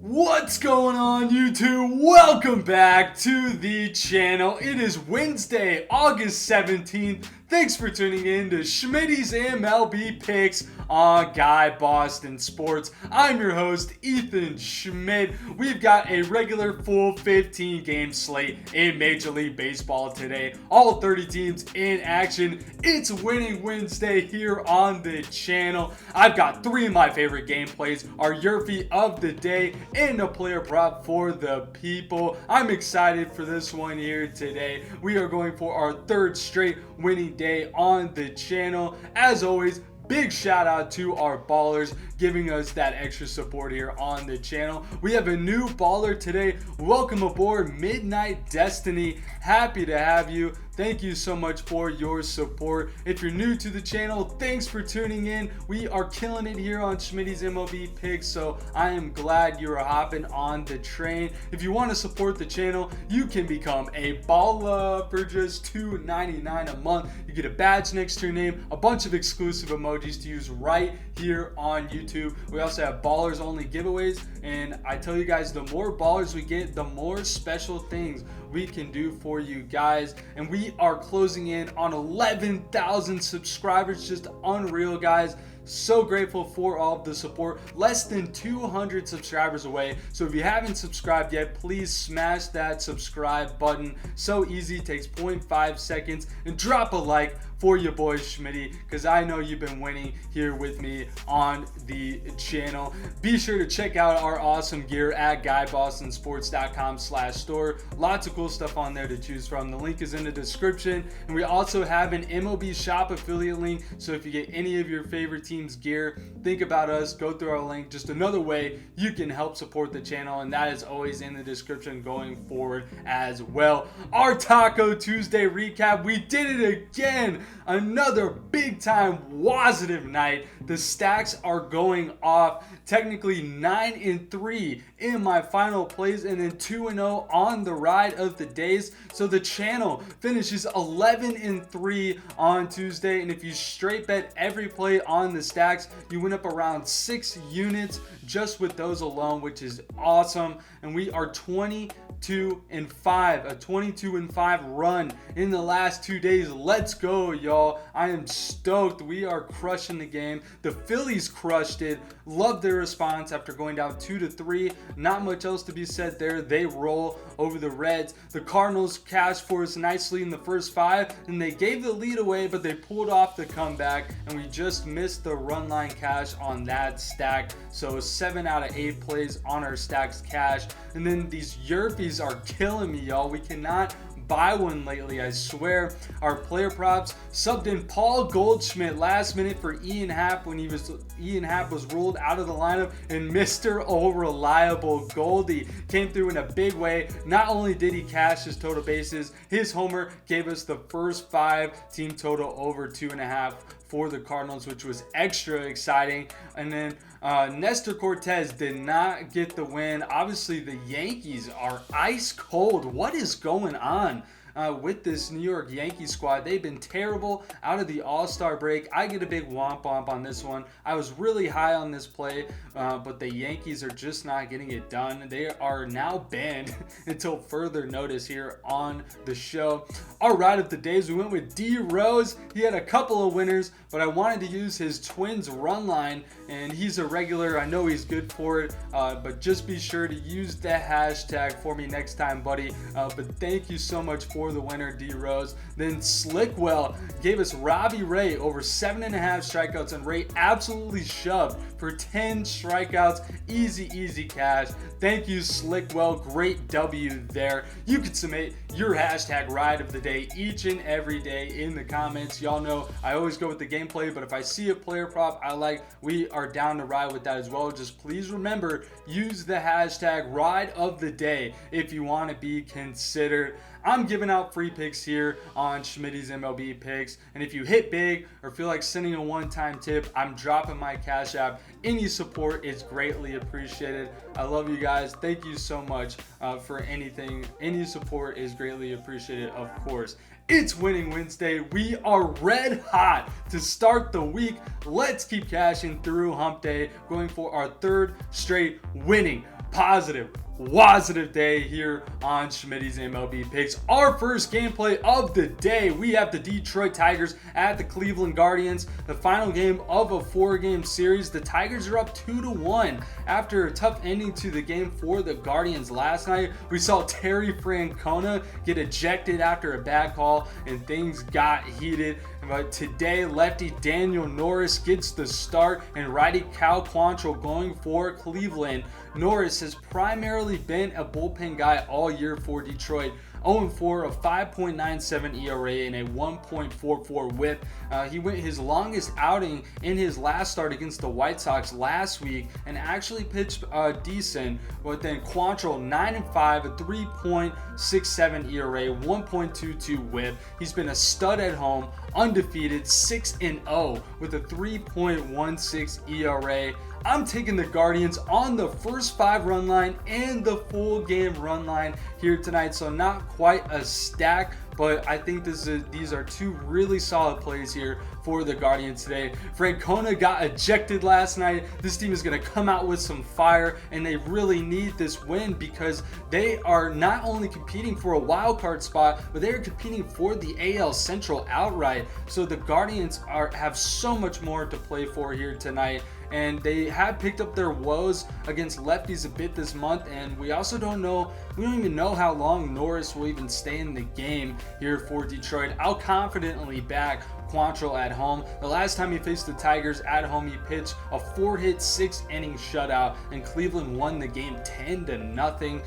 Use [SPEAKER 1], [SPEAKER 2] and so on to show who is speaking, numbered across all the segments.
[SPEAKER 1] What's going on, YouTube? Welcome back to the channel. It is Wednesday, August 17th. Thanks for tuning in to Schmidty's MLB Picks on Guy Boston Sports. I'm your host, Ethan Schmidt. We've got a regular full 15-game slate in Major League Baseball today. All 30 teams in action. It's Winning Wednesday here on the channel. I've got three of my favorite gameplays, our YRFI of the day, and a player prop for the people. I'm excited for this one here today. We are going for our third straight winning day on the channel. As always, big shout out to our ballers giving us that extra support here on the channel. We have a new baller today. Welcome aboard, Midnight Destiny. Happy to have you. Thank you so much for your support. If you're new to the channel, thanks for tuning in. We are killing it here on Schmidty's MLB Picks, so I am glad you're hopping on the train. If you want to support the channel, you can become a baller for just $2.99 a month. You get a badge next to your name, a bunch of exclusive emojis to use right here on YouTube. We also have ballers only giveaways, and I tell you guys, the more ballers we get, the more special things we can do for you guys. And we are closing in on 11,000 subscribers. Just unreal, guys. So grateful for all of the support. Less than 200 subscribers away. So if you haven't subscribed yet, please smash that subscribe button. So easy, takes 0.5 seconds. And drop a like for your boy Schmidty, because I know you've been winning here with me on the channel. Be sure to check out our awesome gear at GuyBostonSports.com/store. Lots of cool stuff on there to choose from. The link is in the description. And we also have an MLB shop affiliate link. So if you get any of your favorite team's gear, think about us, go through our link. Just another way you can help support the channel, and that is always in the description going forward as well. Our Taco Tuesday recap, we did it again. Another big time WOZZATIVE night. The stacks are going off. Technically 9-3 in my final plays, and then 2-0 on the ride of the days. So the channel finishes 11-3 on Tuesday, and if you straight bet every play on the stacks, you went up around 6 units just with those alone, which is awesome. And we are 22-5, a 22-5 run in the last 2 days. Let's go, y'all. I am stoked. We are crushing the game. The Phillies crushed it. Love their response after going down 2-3. Not much else to be said there. They roll over the Reds. The Cardinals cashed for us nicely in the first 5, and they gave the lead away, but they pulled off the comeback, and we just missed the run line cash on that stack. So 7 out of 8 plays on our stacks cash. And then these YRFIs are killing me, y'all. We cannot buy one lately, I swear. Our player props subbed in Paul Goldschmidt last minute for Ian Happ when Ian Happ was ruled out of the lineup, and Mr. Reliable Goldie came through in a big way. Not only did he cash his total bases, his homer gave us the first 5 team total over 2.5 for the Cardinals, which was extra exciting. And then Nestor Cortez did not get the win. Obviously, the Yankees are ice cold. What is going on with this New York Yankees squad? They've been terrible out of the All-Star break. I get a big womp on this one. I was really high on this play, but the Yankees are just not getting it done. They are now banned until further notice here on the show. Our ride of the days, we went with D Rose. He had a couple of winners, but I wanted to use his Twins run line, and he's a regular. I know he's good for it, but just be sure to use the hashtag for me next time, buddy. But thank you so much for the winner, D Rose. Then Slickwell gave us Robbie Ray over 7.5 strikeouts, and Ray absolutely shoved for 10 strikeouts. Easy cash. Thank you, Slickwell. Great W there. You can submit your hashtag ride of the day each and every day in the comments. Y'all know I always go with the gameplay, but if I see a player prop I like, we are down to ride with that as well. Just please remember, use the hashtag ride of the day if you want to be considered. I'm giving out free picks here on Schmidty's MLB Picks, and if you hit big or feel like sending a one-time tip, I'm dropping my Cash App. Any support is greatly appreciated. I love you guys. Thank you so much for anything. Any support is greatly appreciated, of course. It's Winning Wednesday. We are red hot to start the week. Let's keep cashing through hump day, going for our third straight winning positive, WOZZATIVE day here on Schmidty's MLB Picks. Our first gameplay of the day, we have the Detroit Tigers at the Cleveland Guardians. The final game of a 4-game series. The Tigers are up 2-1 after a tough ending to the game for the Guardians last night. We saw Terry Francona get ejected after a bad call and things got heated. But today, lefty Daniel Norris gets the start and righty Cal Quantrill going for Cleveland. Norris has primarily been a bullpen guy all year for Detroit. 0-4, a 5.97 ERA and a 1.44 whip. He went his longest outing in his last start against the White Sox last week and actually pitched decent. But then Quantrill 9-5, a 3.67 ERA, 1.22 whip. He's been a stud at home, undefeated, 6-0 with a 3.16 ERA. I'm taking the Guardians on the first 5-run line and the full game run line here tonight. So not quite a stack, but I think these are two really solid plays here for the Guardians today. Francona got ejected last night. This team is going to come out with some fire, and they really need this win because they are not only competing for a wild card spot, but they are competing for the AL Central outright. So the Guardians have so much more to play for here tonight. And they have picked up their woes against lefties a bit this month, and we also don't even know how long Norris will even stay in the game here for Detroit. I'll confidently back Quantrill at home. The last time he faced the Tigers at home, he pitched a 4-hit, 6-inning shutout, and Cleveland won the game 10-0.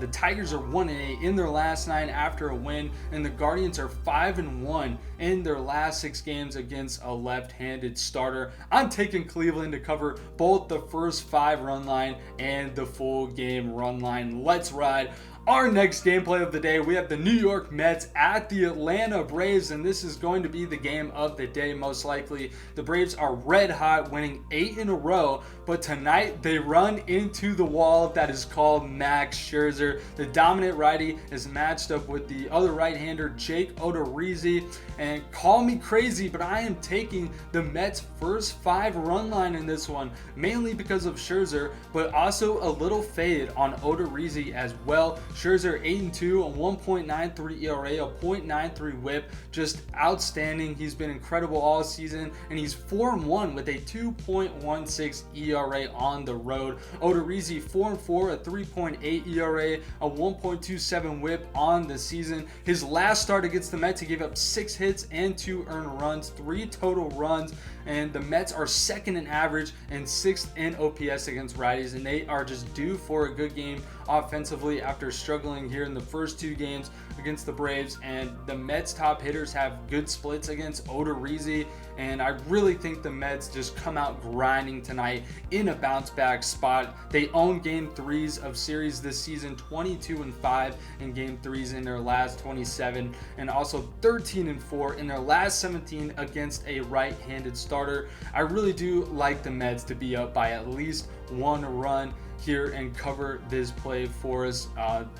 [SPEAKER 1] The Tigers are 1-8 in their last 9 after a win, and the Guardians are 5-1 in their last 6 games against a left-handed starter. I'm taking Cleveland to cover both the first 5-run line and the full game run line. Let's ride. Our next gameplay of the day, we have the New York Mets at the Atlanta Braves, and this is going to be the game of the day most likely. The Braves are red hot, winning 8 in a row, but tonight they run into the wall that is called Max Scherzer. The dominant righty is matched up with the other right-hander, Jake Odorizzi, and call me crazy, but I am taking the Mets' first 5-run line in this one, mainly because of Scherzer, but also a little fade on Odorizzi as well. Scherzer 8-2, a 1.93 ERA, a .93 whip, just outstanding. He's been incredible all season, and he's 4-1 with a 2.16 ERA on the road. Odorizzi 4-4, a 3.8 ERA, a 1.27 whip on the season. His last start against the Mets, he gave up 6 hits and 2 earned runs, 3 total runs, and the Mets are 2nd in average and 6th in OPS against righties, and they are just due for a good game offensively after struggling here in the first 2 games against the Braves. And the Mets top hitters have good splits against Odorizzi, and I really think the Mets just come out grinding tonight in a bounce back spot. They own game 3s of series this season, 22-5 in game 3s in their last 27, and also 13-4 in their last 17 against a right-handed starter. I really do like the Mets to be up by at least 1 run here and cover this play for us.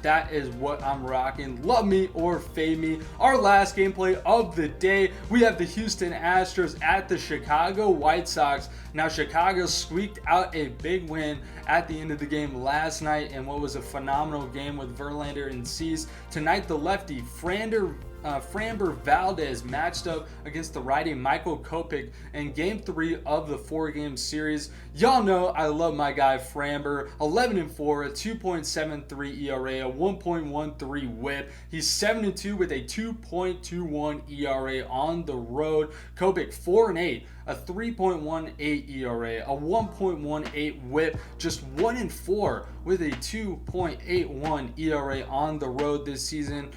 [SPEAKER 1] That is what I'm rocking. Love me or fade me. Our last gameplay of the day, we have the Houston Astros at the Chicago White Sox. Now, Chicago squeaked out a big win at the end of the game last night in what was a phenomenal game with Verlander and Cease. Tonight, the lefty Framber Valdez matched up against the righty Michael Kopech in game 3 of the 4-game series. Y'all know I love my guy Framber. 11-4, a 2.73 ERA, a 1.13 whip. He's 7-2 with a 2.21 ERA on the road. Kopech 4-8, a 3.18 ERA, a 1.18 whip, just 1-4 with a 2.81 ERA on the road this season.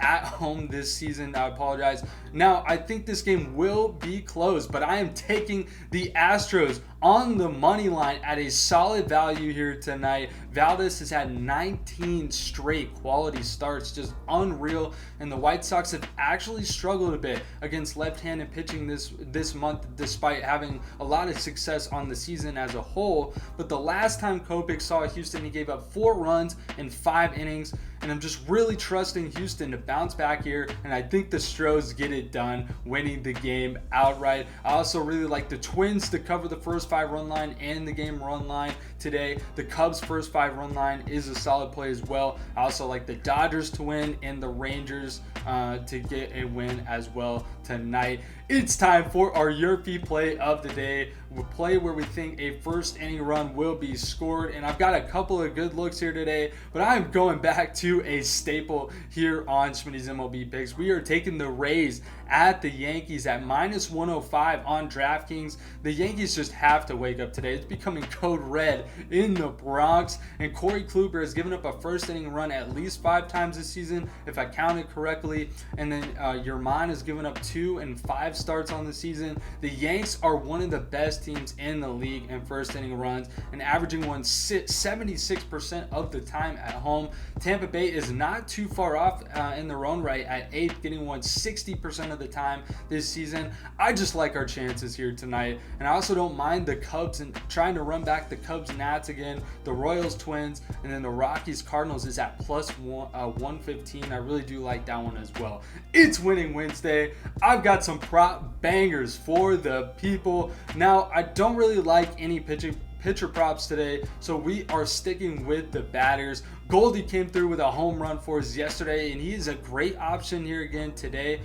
[SPEAKER 1] At home this season. I apologize. Now, I think this game will be close, but I am taking the Astros on the money line at a solid value here tonight. Valdez has had 19 straight quality starts, just unreal, and the White Sox have actually struggled a bit against left-handed pitching this month, despite having a lot of success on the season as a whole. But the last time Kopech saw Houston, he gave up 4 runs in 5 innings, and I'm just really trusting Houston to bounce back here, and I think the Astros get it done, winning the game outright. I also really like the Twins to cover the first 5 run line and the game run line today. The Cubs first 5 run line is a solid play as well. I also like the Dodgers to win and the Rangers to get a win as well tonight. It's time for our YRFI play of the day. We'll play where we think a first inning run will be scored, and I've got a couple of good looks here today, but I'm going back to a staple here on Schmidty's MLB Picks. We are taking the Rays at the Yankees at -105 on DraftKings. The Yankees just have to wake up today. It's becoming code red in the Bronx, and Corey Kluber has given up a first inning run at least 5 times this season, if I counted correctly, and then Yerman has given up 2 and 5 starts on the season. The Yanks are one of the best teams in the league in first inning runs and averaging one 76% of the time at home. Tampa Bay is not too far off in their own right at 8th, getting one 60% of the time this season. I just like our chances here tonight, and I also don't mind the Cubs and trying to run back the Cubs Nats again, the Royals Twins, and then the Rockies Cardinals is at +115. I really do like that one as well. It's winning Wednesday. I've got some prop bangers for the people. Now, I don't really like any pitcher props today, so we are sticking with the batters. Goldie came through with a home run for us yesterday, and he is a great option here again today.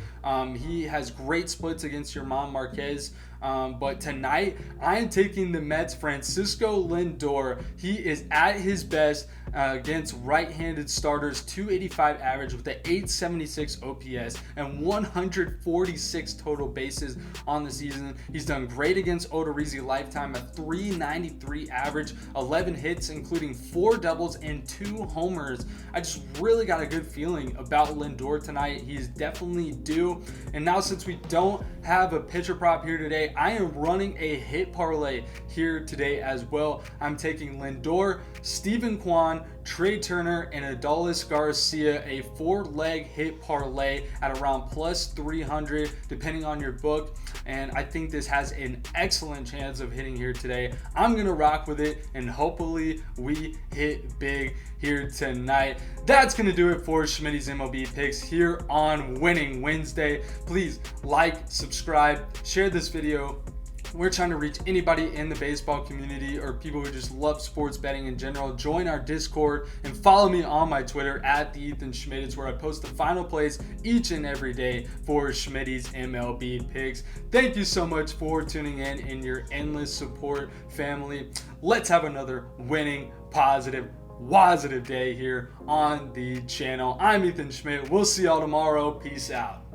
[SPEAKER 1] He has great splits against Yerman Marquez. But tonight, I am taking the Mets' Francisco Lindor. He is at his best against right-handed starters, 285 average with an 876 OPS and 146 total bases on the season. He's done great against Odorizzi lifetime, a 393 average, 11 hits, including 4 doubles and 2 homers. I just really got a good feeling about Lindor tonight. He's definitely due. And now, since we don't have a pitcher prop here today, I am running a hit parlay here today as well. I'm taking Lindor, Stephen Kwan, Trey Turner, and Adolis Garcia, a 4-leg hit parlay at around +300 depending on your book, and I think this has an excellent chance of hitting here today. I'm gonna rock with it, and hopefully we hit big here tonight. That's gonna do it for Schmidty's MLB Picks here on Winning Wednesday. Please like, subscribe, share this video. We're trying to reach anybody in the baseball community or people who just love sports betting in general. Join our Discord and follow me on my Twitter at @EthanSchmidt. It's where I post the final plays each and every day for Schmidty's MLB Picks. Thank you so much for tuning in and your endless support, family. Let's have another winning, positive, WOZZATIVE day here on the channel. I'm Ethan Schmidt. We'll see y'all tomorrow. Peace out.